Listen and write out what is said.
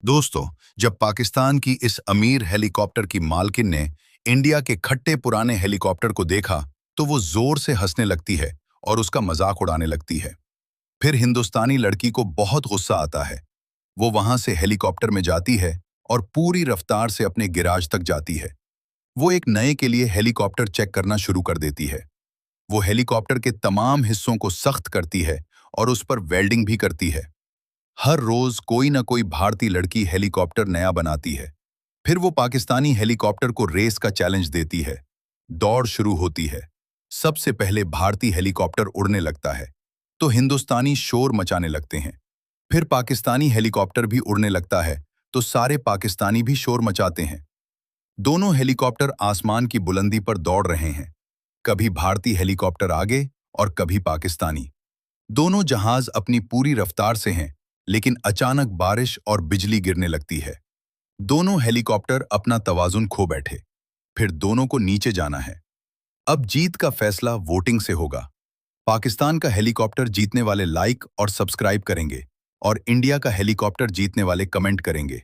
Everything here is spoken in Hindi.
दोस्तों, जब पाकिस्तान की इस अमीर हेलीकॉप्टर की मालकिन ने इंडिया के खट्टे पुराने हेलीकॉप्टर को देखा, तो वो जोर से हंसने लगती है और उसका मजाक उड़ाने लगती है। फिर हिंदुस्तानी लड़की को बहुत गुस्सा आता है। वो वहां से हेलीकॉप्टर में जाती है और पूरी रफ्तार से अपने गिराज तक जाती है। वो एक नए के लिए हेलीकॉप्टर चेक करना शुरू कर देती है। वो हेलीकॉप्टर के तमाम हिस्सों को सख्त करती है और उस पर वेल्डिंग भी करती है। हर रोज कोई ना कोई भारतीय लड़की हेलीकॉप्टर नया बनाती है। फिर वो पाकिस्तानी हेलीकॉप्टर को रेस का चैलेंज देती है। दौड़ शुरू होती है। सबसे पहले भारतीय हेलीकॉप्टर उड़ने लगता है, तो हिंदुस्तानी शोर मचाने लगते हैं। फिर पाकिस्तानी हेलीकॉप्टर भी उड़ने लगता है, तो सारे पाकिस्तानी भी शोर मचाते हैं। दोनों हेलीकॉप्टर आसमान की बुलंदी पर दौड़ रहे हैं। कभी भारतीय हेलीकॉप्टर आगे और कभी पाकिस्तानी। दोनों जहाज अपनी पूरी रफ्तार से हैं, लेकिन अचानक बारिश और बिजली गिरने लगती है। दोनों हेलीकॉप्टर अपना तवाजुन खो बैठे। फिर दोनों को नीचे जाना है। अब जीत का फैसला वोटिंग से होगा। पाकिस्तान का हेलीकॉप्टर जीतने वाले लाइक और सब्सक्राइब करेंगे और इंडिया का हेलीकॉप्टर जीतने वाले कमेंट करेंगे।